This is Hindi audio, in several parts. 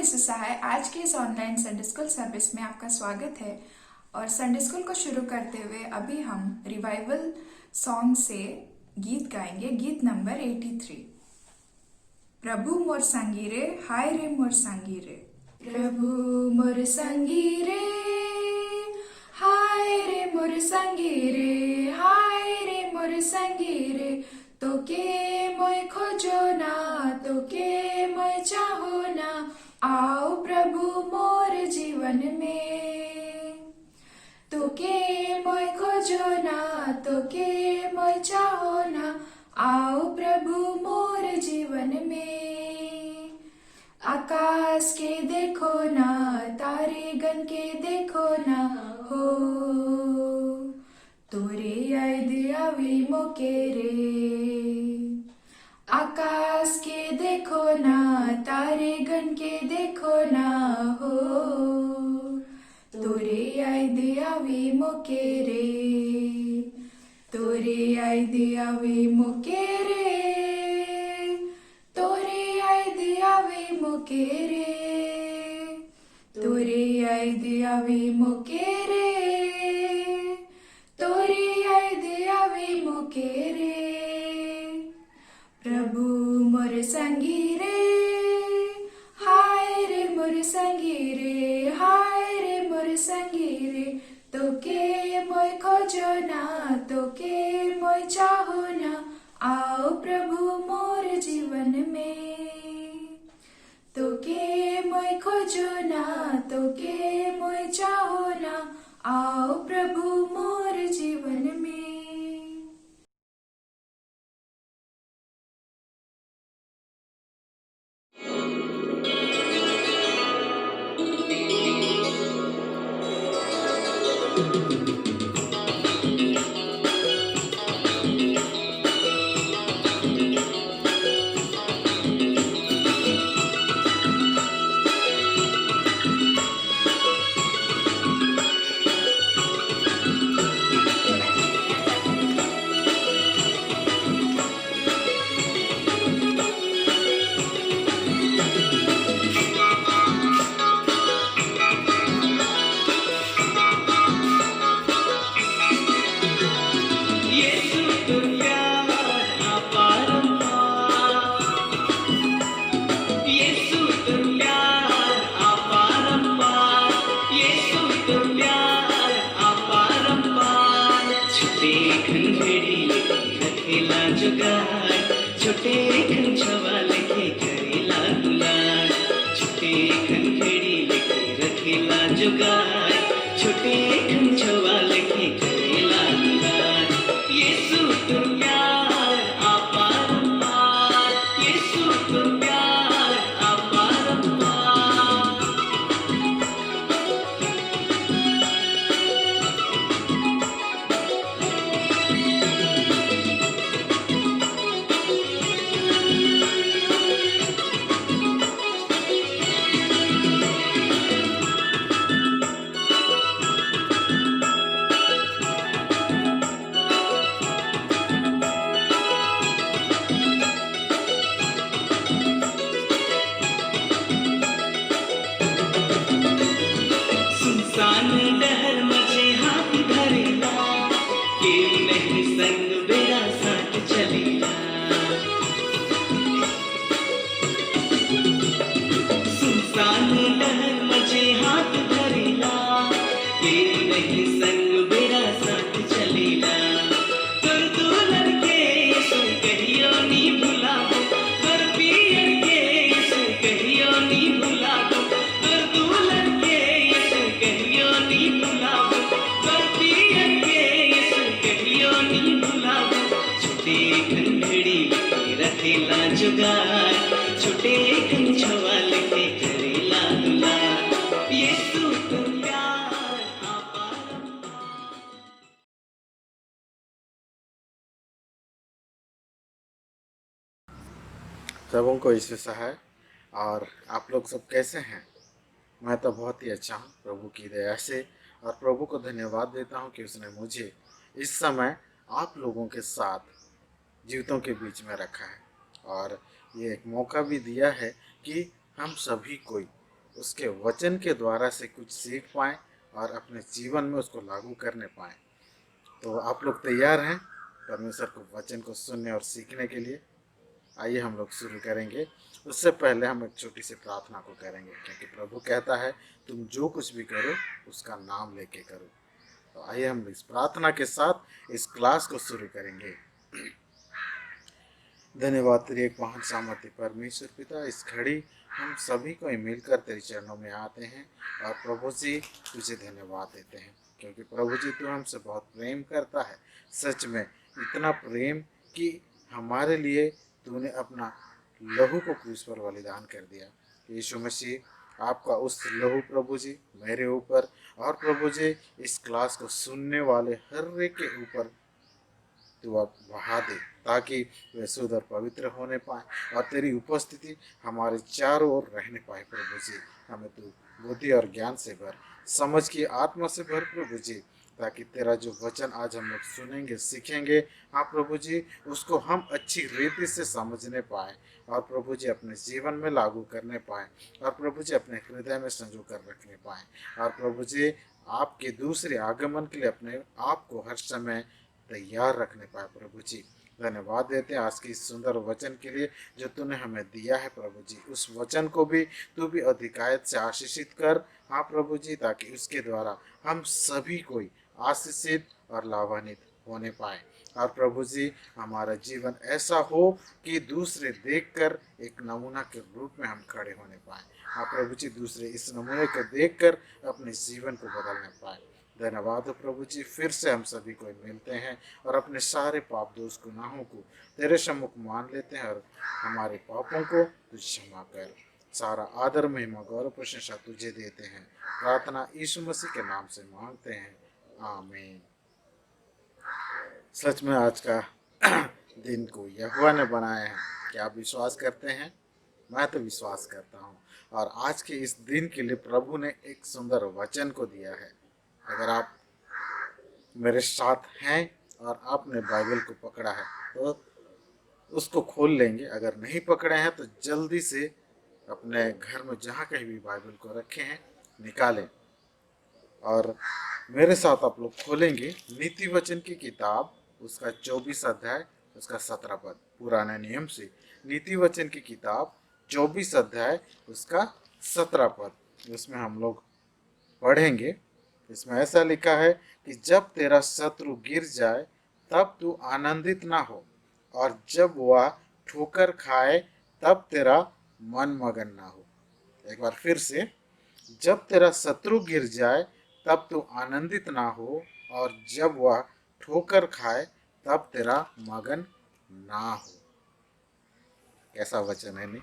मिसेस सहाय। आज के इस ऑनलाइन संडे स्कूल सर्विस में आपका स्वागत है। और संडे स्कूल को शुरू करते हुए अभी हम रिवाइवल सॉन्ग से गीत गाएंगे। गीत नंबर 83। प्रभु मोर संगी रे, हाय रे मोर संगी रे। प्रभु मोर संगी रे, हाय रे मोर संगी रे, हाय रे मोर संगी रे। तोके मोय खोजो ना, तोके मोय चाहो ना। आओ प्रभु मोर जीवन में। तोके मोय खोजो ना, तोके मोय चाहो ना। आओ प्रभु मोर जीवन में। आकाश के देखो ना, तारे गन के देखो ना हो। तोरे याद आवी मोके रे। आकाश के देखो ना, तारे गन के देखो ना हो। तोरे याद आवी मोके रे। तोरे याद आवी मोके रे। तोरे याद आवी मोके रे। तोरे याद आवी मोके रे। तोरे याद आवी मोके रे। प्रभु मोर संगी रे, हाय रे मोर संगी रे, हाय रे मोर संगी रे। तोके मोय खोजो ना, तोके मोय चाहो ना। आओ प्रभु मोर जीवन में। तोके मोय खोजो ना, तोके मोय चाहो ना। आओ प्रभु मोर जीवन में। छोटे खंचवा लेके करेला गुलाल, छोटे खंखेड़ी लेके रखेला जुगाड़, छोटे खंचवा लेके करेला गुलाल। यीशु तो प्यार अपरंपार, यीशु तो प्यार अपरंपार। सुनसान डहर मचे हाथ धरेला, केहू नहीं संग बेड़ा साथ चलेला। सुनसान डहर मचे हाथ धरेला, केहू नहीं संग बेड़ा साथ चलेला। तोर दुल्हन के यीशु कहियो नी भुलाबो, तोर पियर के यीशु कहियो नी भुलाबो। तोर दुल्हन के यीशु कहियो नी भुलाबो, तोर पियर के यीशु कहियो नी भुलाबो। छोटे खंडड़ी लेके रखेला जुगाड़, छोटे खंचवा लेके करेला दुलार। यीशु तो प्यार अपरंपार। सबों को यीशु सहाय। और आप लोग सब कैसे हैं? मैं तो बहुत ही अच्छा हूँ प्रभु की दया से। और प्रभु को धन्यवाद देता हूँ कि उसने मुझे इस समय आप लोगों के साथ जीवितों के बीच में रखा है। और ये एक मौका भी दिया है कि हम सभी कोई उसके वचन के द्वारा से कुछ सीख पाएं और अपने जीवन में उसको लागू करने पाएं। तो आप लोग तैयार हैं परमेश्वर को वचन को सुनने और सीखने के लिए? आइए हम लोग शुरू करेंगे। उससे पहले हम एक छोटी सी प्रार्थना को करेंगे, क्योंकि प्रभु कहता है तुम जो कुछ भी करो उसका नाम लेके करो। तो आइए हम इस प्रार्थना के साथ इस क्लास को शुरू करेंगे। धन्यवाद तेरे एक महान सामर्थ्य परमेश्वर पिता, इस घड़ी हम सभी को मिलकर तेरे चरणों में आते हैं और प्रभु जी तुझे धन्यवाद देते हैं, क्योंकि प्रभु जी तू हमसे बहुत प्रेम करता है। सच में इतना प्रेम कि हमारे लिए तूने अपना लहू को क्रूस पर बलिदान कर दिया। यीशु मसीह आपका उस लहू प्रभु जी मेरे ऊपर और प्रभु जी इस क्लास को सुनने वाले हर एक के ऊपर तू अब बहा दे, ताकि वे शुद्ध और पवित्र होने पाए और तेरी उपस्थिति हमारे चारों ओर रहने पाए। प्रभु जी हमें तू बुद्धि और ज्ञान से भर, समझ की आत्मा से भर प्रभु जी, ताकि तेरा जो वचन आज हम लोग सुनेंगे सीखेंगे, हाँ प्रभु जी, उसको हम अच्छी रीति से समझने पाए और प्रभु जी अपने जीवन में लागू करने पाए और प्रभु जी अपने हृदय में संजो कर रखने पाए और प्रभु जी आपके दूसरे आगमन के लिए अपने आप को हर समय तैयार रखने पाए। प्रभु जी धन्यवाद देते हैं आज की इस सुंदर वचन के लिए जो तूने हमें दिया है। प्रभु जी उस वचन को भी तू भी अधिकायत से आशीषित कर, हाँ प्रभु जी, ताकि उसके द्वारा हम सभी कोई आशीषित और लाभान्वित होने पाए और प्रभु जी हमारा जीवन ऐसा हो कि दूसरे देखकर एक नमूना के रूप में हम खड़े होने पाए। हाँ प्रभु जी दूसरे इस नमूने को देखकर अपने जीवन को बदलने पाए। धन्यवाद हो प्रभु जी, फिर से हम सभी को मिलते हैं और अपने सारे पाप दोष गुनाहों को तेरे सम्मुख मान लेते हैं और हमारे पापों को तुझ क्षमा कर। सारा आदर महिमा गौरव प्रशंसा तुझे देते हैं। प्रार्थना यीशु मसीह के नाम से मांगते हैं, आमीन। सच में आज का दिन को यहोवा ने बनाया है, क्या आप विश्वास करते हैं? मैं तो विश्वास करता हूँ और आज के इस दिन के लिए प्रभु ने एक सुंदर वचन को दिया है। अगर आप मेरे साथ हैं और आपने बाइबल को पकड़ा है तो उसको खोल लेंगे, अगर नहीं पकड़े हैं तो जल्दी से अपने घर में जहाँ कहीं भी बाइबल को रखे हैं निकालें और मेरे साथ आप लोग खोलेंगे नीति वचन की किताब, उसका 24 अध्याय उसका 17 पद। पुराने नियम से नीति वचन की किताब 24 अध्याय उसका 17 पद, उसमें हम लोग पढ़ेंगे। इसमें ऐसा लिखा है कि जब तेरा शत्रु गिर जाए तब तू आनंदित ना हो, और जब वह ठोकर खाए तब तेरा मन मगन ना हो। एक बार फिर से, जब तेरा शत्रु गिर जाए तब तू आनंदित ना हो, और जब वह ठोकर खाए तब तेरा मगन ना हो। कैसा वचन है नहीं?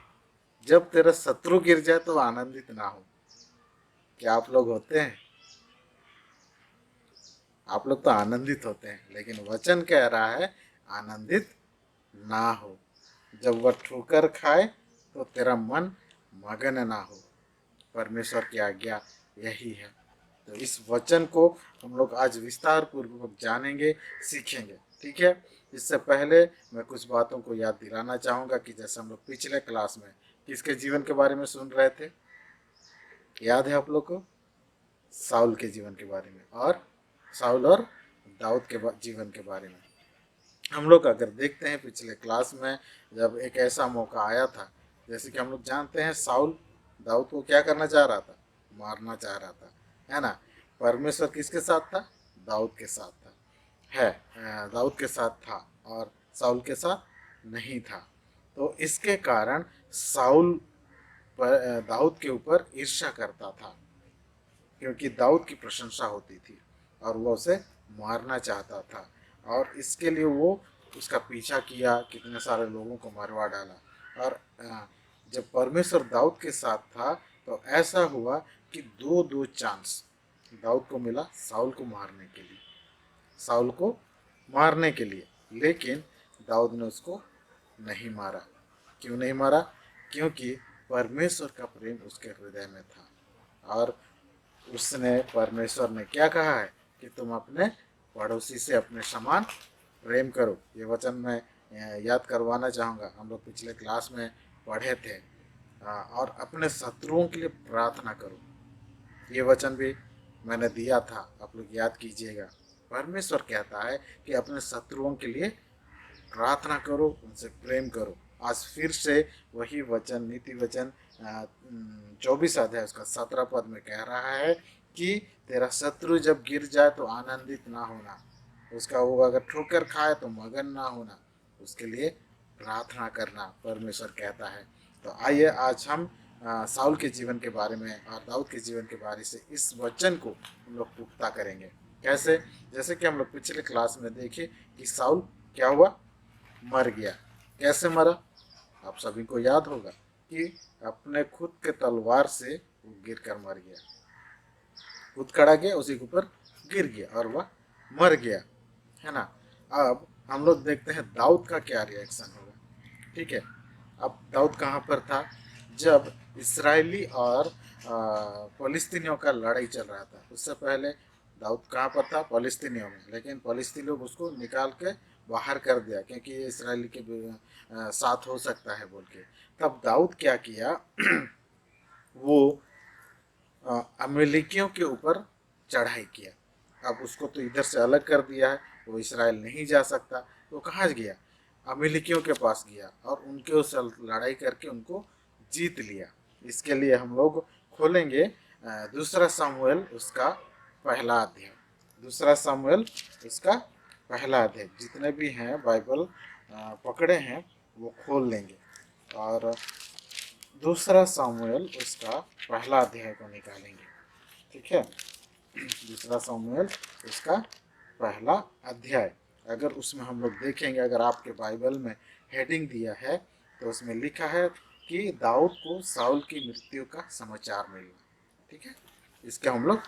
जब तेरा शत्रु गिर जाए तो आनंदित ना हो। क्या आप लोग होते हैं? आप लोग तो आनंदित होते हैं, लेकिन वचन कह रहा है आनंदित ना हो। जब वह ठोकर खाए तो तेरा मन मगन ना हो। परमेश्वर की आज्ञा यही है। तो इस वचन को हम लोग आज विस्तार पूर्वक जानेंगे, सीखेंगे, ठीक है। इससे पहले मैं कुछ बातों को याद दिलाना चाहूँगा कि जैसे हम लोग पिछले क्लास में किसके जीवन के बारे में सुन रहे थे, याद है आप लोग को? साउल के जीवन के बारे में, और साउल और दाऊद के जीवन के बारे में हम लोग अगर देखते हैं पिछले क्लास में, जब एक ऐसा मौका आया था, जैसे कि हम लोग जानते हैं साउल दाऊद को क्या करना चाह रहा था? मारना चाह रहा था, है ना। परमेश्वर किसके साथ था? दाऊद के साथ था, दाऊद के साथ था और साउल के साथ नहीं था। तो इसके कारण साउल दाऊद के ऊपर ईर्ष्या करता था, क्योंकि दाऊद की प्रशंसा होती थी और वो उसे मारना चाहता था, और इसके लिए वो उसका पीछा किया, कितने सारे लोगों को मरवा डाला। और जब परमेश्वर दाऊद के साथ था तो ऐसा हुआ कि दो चांस दाऊद को मिला साउल को मारने के लिए, लेकिन दाऊद ने उसको नहीं मारा। क्यों नहीं मारा? क्योंकि परमेश्वर का प्रेम उसके हृदय में था और परमेश्वर ने क्या कहा है कि तुम अपने पड़ोसी से अपने समान प्रेम करो। ये वचन मैं याद करवाना चाहूँगा, हम लोग पिछले क्लास में पढ़े थे। और अपने शत्रुओं के लिए प्रार्थना करो। ये वचन भी मैंने दिया था, आप लोग याद कीजिएगा। परमेश्वर कहता है कि अपने शत्रुओं के लिए प्रार्थना करो, उनसे प्रेम करो। आज फिर से वही वचन, नीति वचन 24 अध्याय उसका 17 पद में कह रहा है कि तेरा शत्रु जब गिर जाए तो आनंदित ना होना, उसका वो अगर ठोकर खाए तो मगन ना होना, उसके लिए प्रार्थना करना, परमेश्वर कहता है। तो आइए आज हम साउल के जीवन के बारे में और दाऊद के जीवन के बारे से इस वचन को हम लोग पुख्ता करेंगे। कैसे? जैसे कि हम लोग पिछले क्लास में देखे कि साउल क्या हुआ, मर गया। कैसे मरा? आप सभी को याद होगा कि अपने खुद के तलवार से वो गिर कर मर गया। खुद खड़ा गया, उसी के ऊपर गिर गया और वह मर गया, है ना। अब हम लोग देखते हैं दाऊद का क्या रिएक्शन होगा। ठीक है, अब दाऊद कहाँ पर था? जब इसराइली और फलिस्तीनियों का लड़ाई चल रहा था, उससे पहले दाऊद कहाँ पर था? फलिस्तीनियों में। लेकिन फलिस्तीनी लोग उसको निकाल के बाहर कर दिया, क्योंकि ये इसराइली के साथ हो सकता है बोल के। तब दाऊद क्या किया वो अमेलेकियों के ऊपर चढ़ाई किया। अब उसको तो इधर से अलग कर दिया है, वो इसराइल नहीं जा सकता, तो कहाँ गया? अमेलेकियों के पास गया और उनके उस लड़ाई करके उनको जीत लिया। इसके लिए हम लोग खोलेंगे दूसरा सामुएल उसका पहला अध्याय। दूसरा सामुएल उसका पहला अध्याय, जितने भी हैं बाइबल पकड़े हैं वो खोल लेंगे और दूसरा सामुएल उसका पहला अध्याय को निकालेंगे। ठीक है, दूसरा सामुएल उसका पहला अध्याय। अगर उसमें हम लोग देखेंगे, अगर आपके बाइबल में हेडिंग दिया है तो उसमें लिखा है कि दाऊद को साउल की मृत्यु का समाचार मिला। ठीक है, इसके हम लोग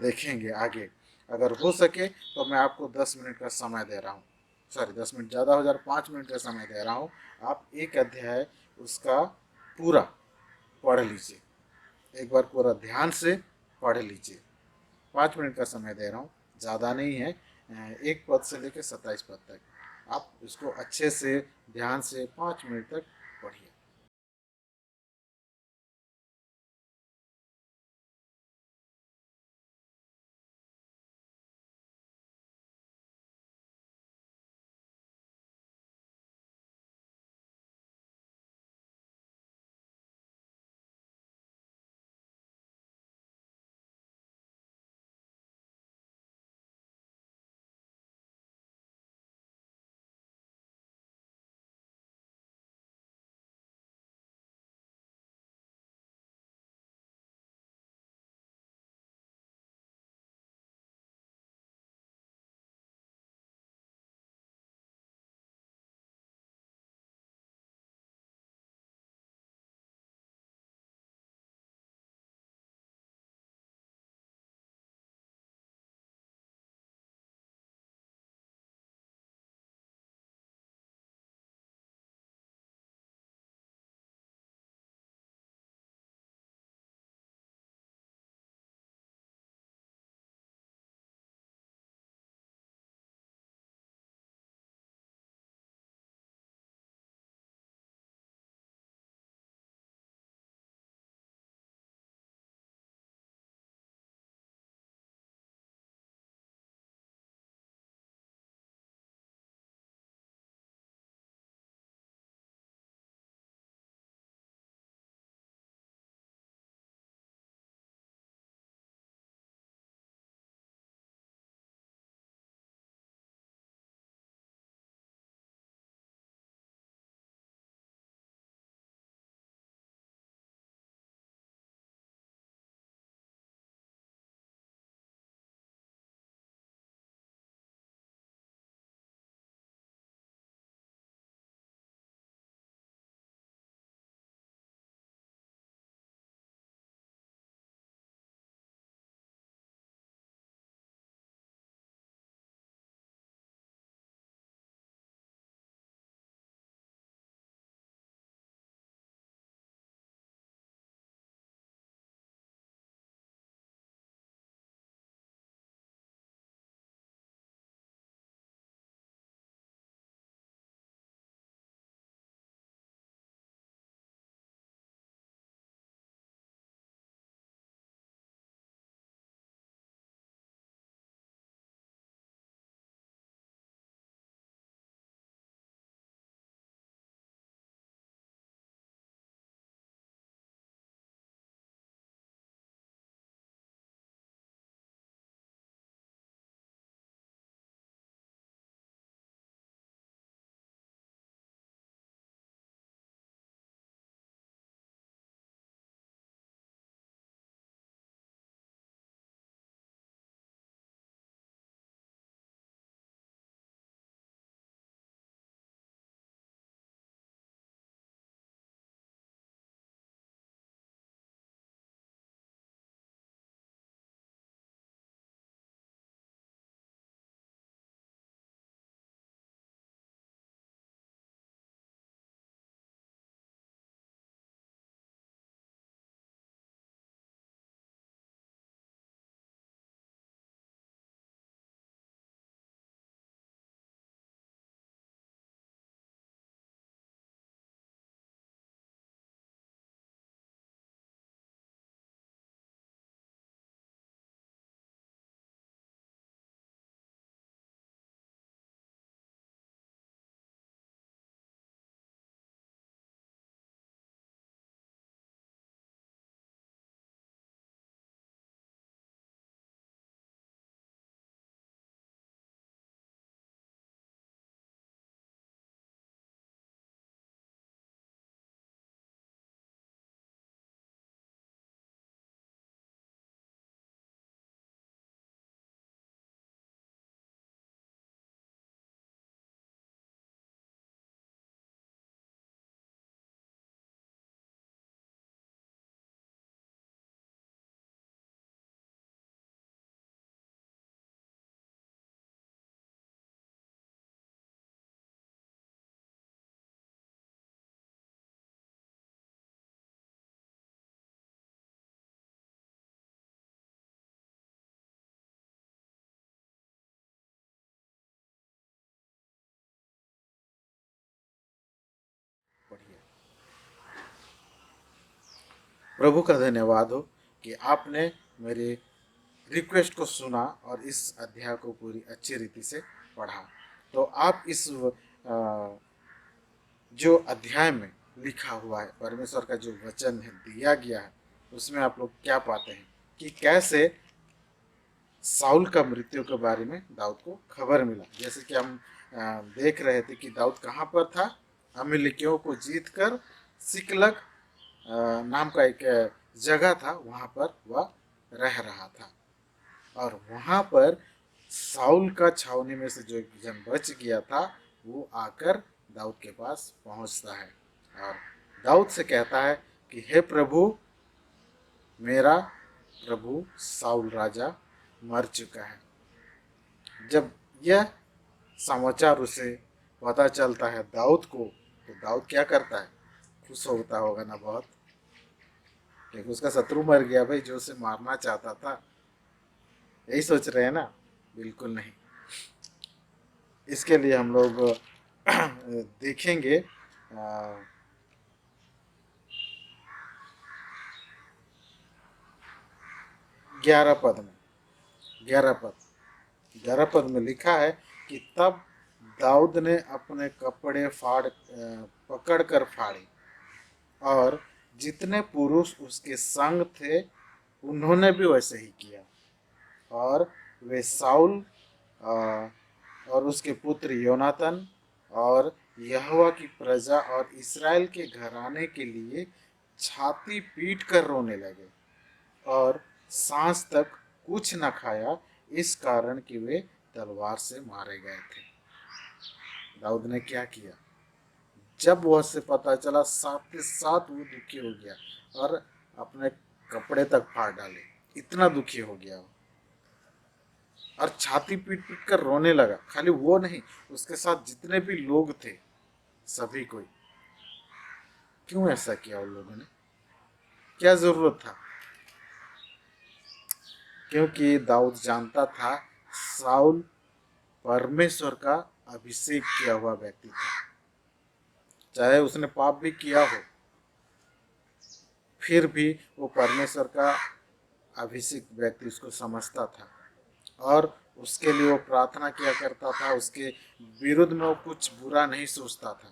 देखेंगे आगे। अगर हो सके तो मैं आपको 10 मिनट का समय दे रहा हूँ, सॉरी 10 मिनट ज़्यादा हो जा रहा, 5 मिनट का समय दे रहा हूँ। आप एक अध्याय उसका पूरा पढ़ लीजिए, एक बार पूरा ध्यान से पढ़ लीजिए। 5 मिनट का समय दे रहा हूँ, ज़्यादा नहीं है। 1 पद से लेकर 27 पद तक आप इसको अच्छे से ध्यान से 5 मिनट तक पढ़िए। प्रभु का धन्यवाद हो कि आपने मेरे रिक्वेस्ट को सुना और इस अध्याय को पूरी अच्छी रीति से पढ़ा। तो आप इस जो अध्याय में लिखा हुआ है, परमेश्वर का जो वचन है दिया गया है, उसमें आप लोग क्या पाते हैं कि कैसे साउल का मृत्यु के बारे में दाऊद को खबर मिला। जैसे कि हम देख रहे थे कि दाऊद कहाँ पर था, अमेलेकियों को जीत कर सिकलग नाम का एक जगह था, वहाँ पर वह रह रहा था। और वहाँ पर साउल का छावनी में से जो एक जन बच गया था वो आकर दाऊद के पास पहुँचता है और दाऊद से कहता है कि हे प्रभु, मेरा प्रभु साउल राजा मर चुका है। जब यह समाचार उसे पता चलता है दाऊद को, तो दाऊद क्या करता है, खुश होता होगा ना बहुत, क्योंकि उसका शत्रु मर गया भाई, जो उसे मारना चाहता था। यही सोच रहे हैं ना? बिल्कुल नहीं। इसके लिए हम लोग देखेंगे 11 पद में, 11 पद में लिखा है कि तब दाऊद ने अपने कपड़े पकड़ कर फाड़े और जितने पुरुष उसके संग थे उन्होंने भी वैसे ही किया, और वे साउल और उसके पुत्र योनातन और यहोवा की प्रजा और इस्राएल के घराने के लिए छाती पीट कर रोने लगे और सांस तक कुछ न खाया, इस कारण कि वे तलवार से मारे गए थे। दाऊद ने क्या किया, जब वह से पता चला, साथ के साथ वो दुखी हो गया और अपने कपड़े तक फाड़ डाले, इतना दुखी हो गया वो, और छाती पीट पीट कर रोने लगा। खाली वो नहीं, उसके साथ जितने भी लोग थे सभी कोई। क्यों ऐसा किया उन लोगों ने, क्या जरूरत था? क्योंकि दाऊद जानता था साउल परमेश्वर का अभिषेक किया हुआ व्यक्ति था, चाहे उसने पाप भी किया हो, फिर भी वो परमेश्वर का अभिषेक व्यक्ति उसको समझता था और उसके लिए वो प्रार्थना किया करता था। उसके विरुद्ध में वो कुछ बुरा नहीं सोचता था,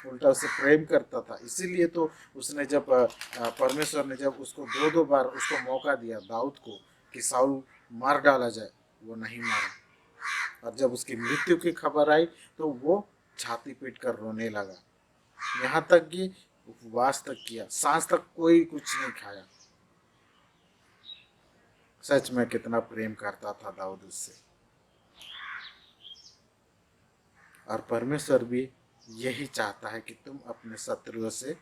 उल्टा उसे प्रेम करता था। इसीलिए तो उसने जब परमेश्वर ने जब उसको दो बार उसको मौका दिया दाऊद को कि साउल मार डाला जाए, वो नहीं मारा। और जब उसकी मृत्यु की खबर आई तो वो छाती पीट कर रोने लगा, यहाँ तक कि उपवास तक किया, सांस तक कोई कुछ नहीं खाया। सच में कितना प्रेम करता था दाऊद उससे। और परमेश्वर भी यही चाहता है कि तुम अपने शत्रुओं से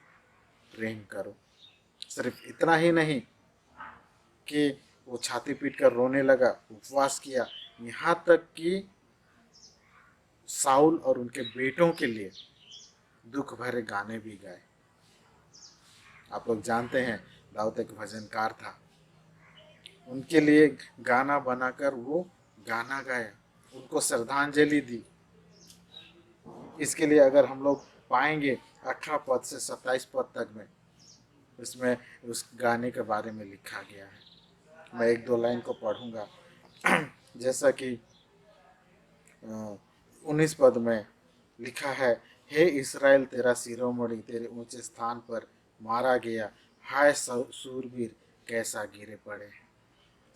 प्रेम करो। सिर्फ इतना ही नहीं कि वो छाती पीट कर रोने लगा, उपवास किया, यहाँ तक कि साउल और उनके बेटों के लिए दुख भरे गाने भी गाए। आप लोग जानते हैं दाऊद एक भजनकार था, उनके लिए गाना बनाकर वो गाना गाया, उनको श्रद्धांजलि दी। इसके लिए अगर हम लोग पाएंगे 18 पद से 27 पद तक में, इसमें उस गाने के बारे में लिखा गया है। मैं एक दो लाइन को पढ़ूंगा। जैसा कि 19 पद में लिखा है, हे इस्राएल, तेरा शिरोमणि तेरे ऊंचे स्थान पर मारा गया, हाय सूरवीर कैसा गिरे पड़े हैं।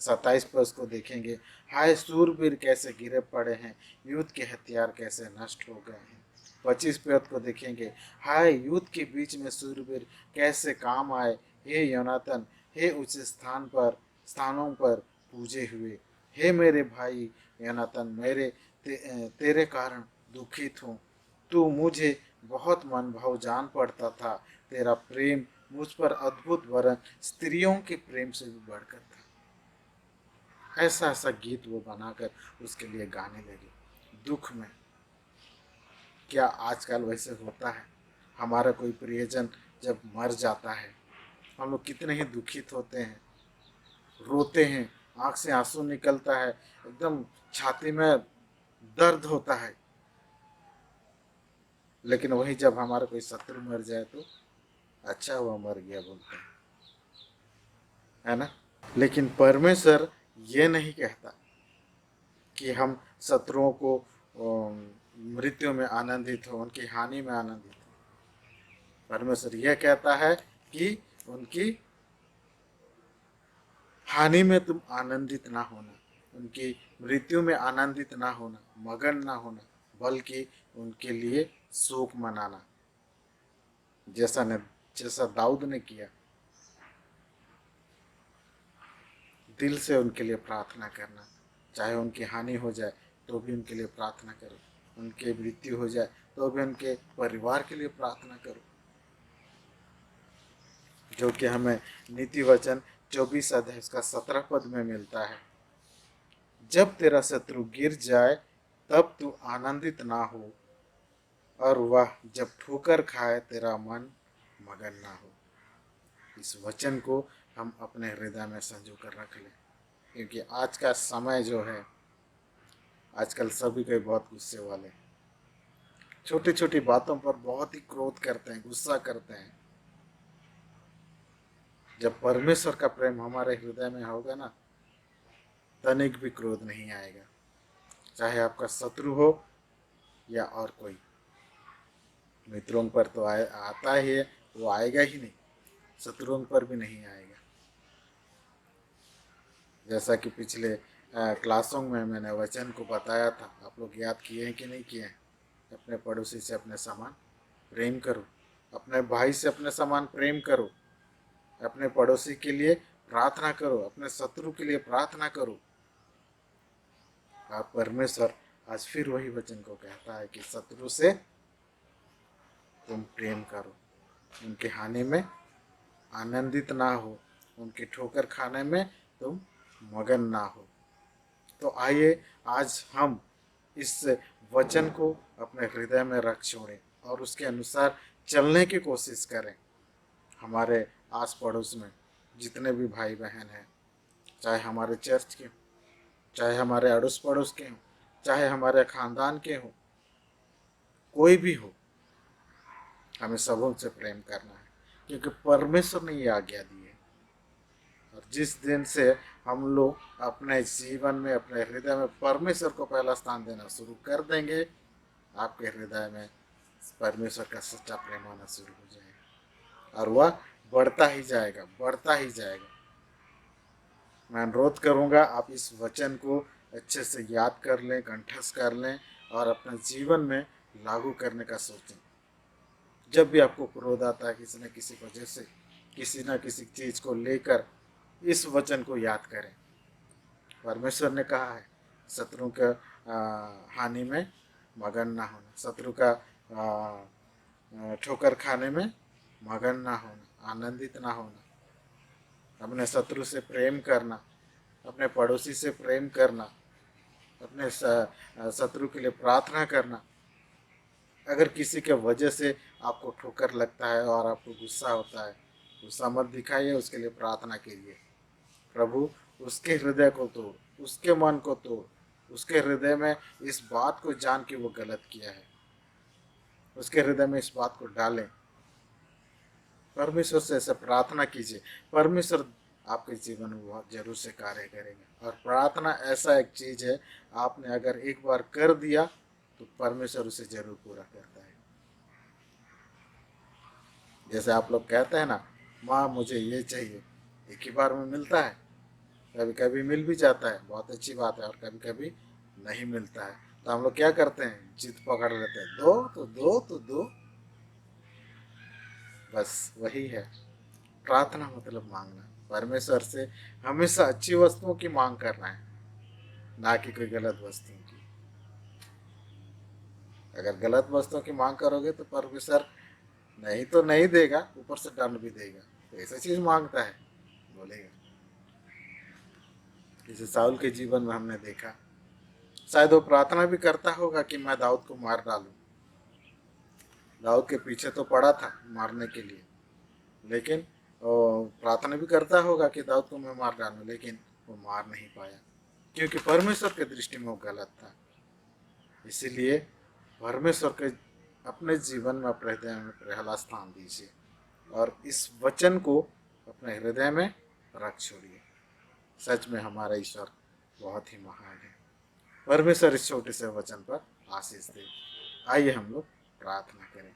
27 पद को देखेंगे, हाय सूरवीर कैसे गिरे पड़े हैं, युद्ध के हथियार कैसे नष्ट हो गए हैं। 25 पद को देखेंगे, हाय युद्ध के बीच में सूरवीर कैसे काम आए, हे योनातन, हे उच्च स्थानों पर पूजे हुए, हे मेरे भाई योनातन, तेरे कारण दुखित हूँ, तू मुझे बहुत मन भाव जान पड़ता था, तेरा प्रेम मुझ पर अद्भुत वरन स्त्रियों के प्रेम से भी बढ़कर था। ऐसा ऐसा गीत वो बनाकर उसके लिए गाने लगे दुख में। क्या आजकल वैसे होता है? हमारा कोई प्रियजन जब मर जाता है, हम लोग कितने ही दुखित होते हैं, रोते हैं, आंख से आंसू निकलता है, एकदम छाती में दर्द होता है। लेकिन वही जब हमारा कोई शत्रु मर जाए तो अच्छा हुआ मर गया बोलते हैं। है ना। लेकिन परमेश्वर ये नहीं कहता कि हम शत्रुओं को मृत्यु में आनंदित हो, उनकी हानि में आनंदित हो। परमेश्वर यह कहता है कि उनकी हानि में तुम आनंदित ना होना, उनकी मृत्यु में आनंदित ना होना, मगन ना होना, बल्कि उनके लिए शोक मनाना, जैसा दाऊद ने किया। दिल से उनके लिए प्रार्थना करना, चाहे उनकी हानि हो जाए तो भी उनके लिए प्रार्थना करो, उनकी मृत्यु हो जाए तो भी उनके परिवार के लिए प्रार्थना करो। जो कि हमें नीति वचन 24 अध्याय उसका 17 पद में मिलता है। जब तेरा शत्रु गिर जाए तब तू आनंदित ना हो, और वह जब ठोकर खाए तेरा मन मगन ना हो। इस वचन को हम अपने हृदय में संजो कर रख लें, क्योंकि आज का समय जो है, आजकल सभी के बहुत गुस्से वाले, छोटी छोटी बातों पर बहुत ही क्रोध करते हैं, गुस्सा करते हैं। जब परमेश्वर का प्रेम हमारे हृदय में होगा ना, तनिक भी क्रोध नहीं आएगा, चाहे आपका शत्रु हो या और कोई। मित्रों पर तो आता ही है, वो आएगा ही नहीं, शत्रुओं पर भी नहीं आएगा। जैसा कि पिछले क्लासों में मैंने वचन को बताया था, आप लोग याद किए हैं कि नहीं किए हैं। अपने पड़ोसी से अपने समान प्रेम करो, अपने भाई से अपने समान प्रेम करो, अपने पड़ोसी के लिए प्रार्थना करो, अपने शत्रु के लिए प्रार्थना करो। आप परमेश्वर आज फिर वही वचन को कहता है कि शत्रु से तुम प्रेम करो, उनकी हानि में आनंदित ना हो, उनकी ठोकर खाने में तुम मगन ना हो। तो आइए आज हम इस वचन को अपने हृदय में रख छोड़ें और उसके अनुसार चलने की कोशिश करें। हमारे आस पड़ोस में जितने भी भाई बहन हैं, चाहे हमारे चर्च के हों, चाहे हमारे अड़ोस पड़ोस के हों, चाहे हमारे खानदान के हों, कोई भी हो, हमें सबों से प्रेम करना है, क्योंकि परमेश्वर ने ये आज्ञा दी है। और जिस दिन से हम लोग अपने जीवन में, अपने हृदय में परमेश्वर को पहला स्थान देना शुरू कर देंगे, आपके हृदय में परमेश्वर का सच्चा प्रेम आना शुरू हो जाएगा और वह बढ़ता ही जाएगा, बढ़ता ही जाएगा। मैं अनुरोध करूंगा आप इस वचन को अच्छे से याद कर लें, कंठस्थ कर लें और अपने जीवन में लागू करने का सोचें। जब भी आपको क्रोध आता है किसी न किसी वजह से, किसी न किसी चीज़ को लेकर, इस वचन को याद करें। परमेश्वर ने कहा है शत्रु के हानि में मगन ना होना, शत्रु का ठोकर खाने में मगन ना होना, आनंदित ना होना, अपने शत्रु से प्रेम करना, अपने पड़ोसी से प्रेम करना, अपने शत्रु के लिए प्रार्थना करना। अगर किसी के वजह से आपको ठोकर लगता है और आपको गुस्सा होता है, गुस्सा मत दिखाइए, उसके लिए प्रार्थना कीजिए। प्रभु उसके हृदय को तोड़, उसके मन को तोड़, उसके हृदय में इस बात को जान के वो गलत किया है, उसके हृदय में इस बात को डालें। परमेश्वर से ऐसे प्रार्थना कीजिए, परमेश्वर आपके जीवन में बहुत जरूर से कार्य करेगा। और प्रार्थना ऐसा एक चीज़ है, आपने अगर एक बार कर दिया तो परमेश्वर उसे जरूर पूरा करता है। जैसे आप लोग कहते हैं ना, माँ मुझे ये चाहिए, एक ही बार में मिलता है, कभी कभी मिल भी जाता है, बहुत अच्छी बात है, और कभी कभी नहीं मिलता है। तो हम लोग क्या करते हैं, जिद पकड़ लेते हैं, दो तो दो तो दो। बस वही है प्रार्थना, मतलब मांगना। परमेश्वर से हमेशा अच्छी वस्तुओं की मांग करना है, ना कि कोई गलत वस्तुओं की। अगर गलत वस्तुओं की मांग करोगे तो परमेश्वर नहीं तो नहीं देगा, ऊपर से दंड भी देगा। तो ऐसा चीज मांगता है, बोलेगा। जैसे साउल के जीवन में हमने देखा, शायद वो प्रार्थना भी करता होगा कि मैं दाऊद को मार डालूं। दाऊद के पीछे तो पड़ा था मारने के लिए, लेकिन प्रार्थना भी करता होगा कि दाऊद को मैं मार डालूं, लेकिन वो मार नहीं पाया, क्योंकि परमेश्वर के दृष्टि में वो गलत था। इसीलिए परमेश्वर के अपने जीवन में, अपने हृदय में पहला स्थान दीजिए और इस वचन को अपने हृदय में रख छोड़िए। सच में हमारा ईश्वर बहुत ही महान है। परमेश्वर इस छोटे से वचन पर आशीष दे। आइए हम लोग प्रार्थना करें।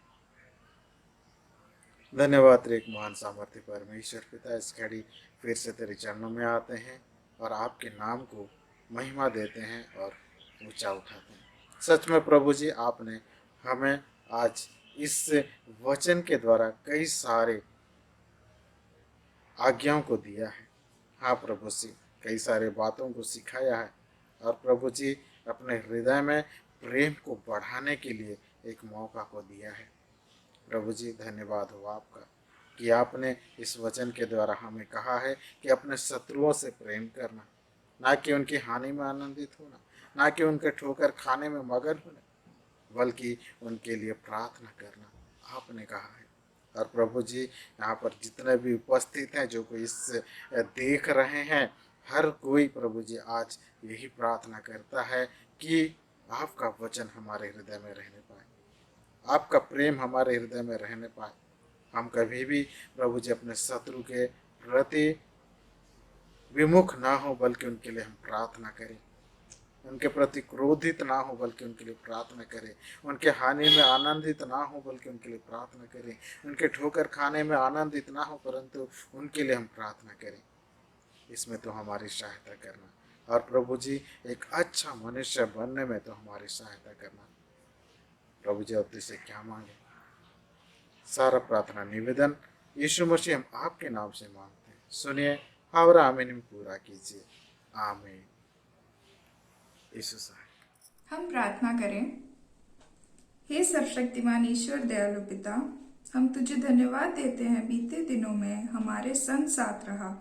धन्यवाद तेरे एक महान सामर्थ्य परमेश्वर पिता, इस घड़ी फिर से तेरे चरणों में आते हैं और आपके नाम को महिमा देते हैं और ऊंचा उठाते हैं। सच में प्रभु जी, आपने हमें आज इस वचन के द्वारा कई सारे आज्ञाओं को दिया है। हाँ प्रभु जी, कई सारे बातों को सिखाया है और प्रभु जी अपने हृदय में प्रेम को बढ़ाने के लिए एक मौका को दिया है। प्रभु जी धन्यवाद हो आपका कि आपने इस वचन के द्वारा हमें कहा है कि अपने शत्रुओं से प्रेम करना, ना कि उनकी हानि में आनंदित होना, ना कि उनके ठोकर खाने में मगन होना, बल्कि उनके लिए प्रार्थना करना आपने कहा है। और प्रभु जी, यहाँ पर जितने भी उपस्थित हैं, जो कोई इस देख रहे हैं, हर कोई प्रभु जी आज यही प्रार्थना करता है कि आपका वचन हमारे हृदय में रहने पाए, आपका प्रेम हमारे हृदय में रहने पाए। हम कभी भी प्रभु जी अपने शत्रु के प्रति विमुख ना हो, बल्कि उनके लिए हम प्रार्थना करें। उनके प्रति क्रोधित ना हो, बल्कि उनके लिए प्रार्थना करें। उनके हानि में आनंदित ना हो, बल्कि उनके लिए प्रार्थना करें। उनके ठोकर खाने में आनंदित ना हो, परंतु उनके लिए हम प्रार्थना करें। इसमें तो हमारी सहायता करना, और प्रभु जी एक अच्छा मनुष्य बनने में तो हमारी सहायता करना। प्रभु जी अब से क्या मांगे, सारा प्रार्थना निवेदन यीशु मसीह हम आपके नाम से मांगते हैं। सुनिए और आमीन में पूरा कीजिए। आमीन। यीशु सहाय। हम प्रार्थना करें। हे सर्वशक्तिमान ईश्वर दयालु पिता, हम तुझे धन्यवाद देते हैं, बीते दिनों में हमारे संग साथ रहा,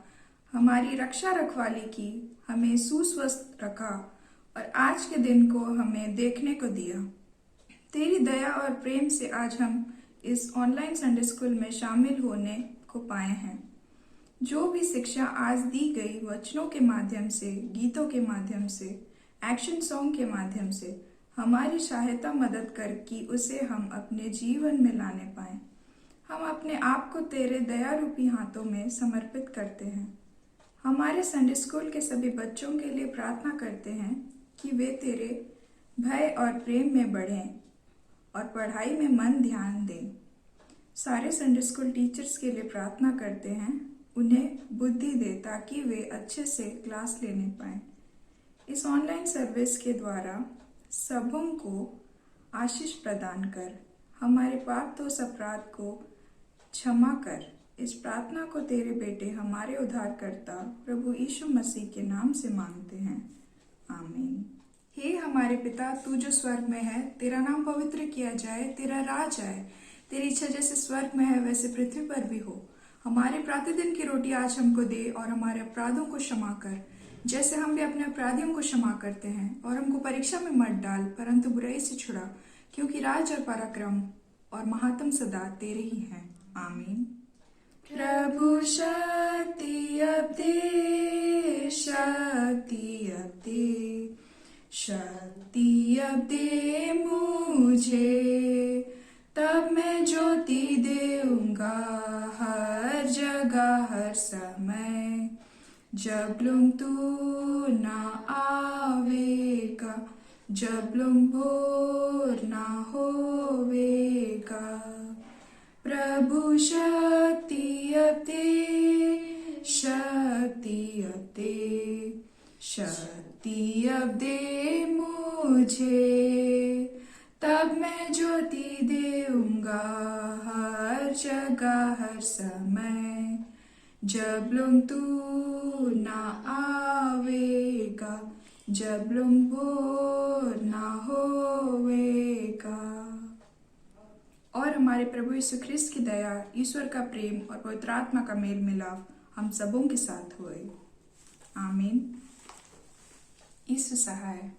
हमारी रक्षा रखवाली की, हमें सुस्वस्थ रखा और आज के दिन को हमें देखने को दिया। तेरी दया और प्रेम से आज हम इस ऑनलाइन संडे स्कूल में शामिल होने को पाए हैं। जो भी शिक्षा आज दी गई वचनों के माध्यम से, गीतों के माध्यम से, एक्शन सॉन्ग के माध्यम से हमारी सहायता मदद कर कि उसे हम अपने जीवन में लाने पाए। हम अपने आप को तेरे दया रूपी हाथों में समर्पित करते हैं। हमारे संडे स्कूल के सभी बच्चों के लिए प्रार्थना करते हैं कि वे तेरे भय और प्रेम में बढ़ें और पढ़ाई में मन ध्यान दें। सारे संडे स्कूल टीचर्स के लिए प्रार्थना करते हैं, उन्हें बुद्धि दे ताकि वे अच्छे से क्लास लेने पाएं। इस ऑनलाइन सर्विस के द्वारा सबों को आशीष प्रदान कर, हमारे पाप दोष अपराध को क्षमा कर। इस प्रार्थना को तेरे बेटे हमारे उद्धारकर्ता प्रभु यीशु मसीह के नाम से मांगते हैं, आमीन। हे हमारे पिता, तू जो स्वर्ग में है, तेरा नाम पवित्र किया जाए, तेरा राज आए, तेरी इच्छा जैसे स्वर्ग में है वैसे पृथ्वी पर भी हो। हमारे प्रतिदिन की रोटी आज हमको दे और हमारे अपराधों को क्षमा कर, जैसे हम भी अपने अपराधियों को क्षमा करते हैं, और हमको परीक्षा में मत डाल, परंतु बुराई से छुड़ा, क्योंकि राज और पराक्रम और महात्म सदा तेरे ही हैं, आमीन। प्रभु शक्ति अब दे, शक्ति अब दे, शक्ति अब दे मुझे, तब मैं ज्योति देऊंगा हर जगह हर समय। जब लुम तू ना आवेगा, जब लुम भोर ना होवेगा। प्रभु शक्ति अब दे, शक्ति अब दे, शक्ति अब दे मुझे, तब मैं ज्योति देऊंगा हर जगह हर समय। जब लुम तू ना आवेगा, जब लुम भोर ना होवेगा। और हमारे प्रभु यीशु ख्रिस्त की दया, ईश्वर का प्रेम और पवित्र आत्मा का मेल मिलाप हम सबों के साथ होए, आमीन। यीशु सहाय।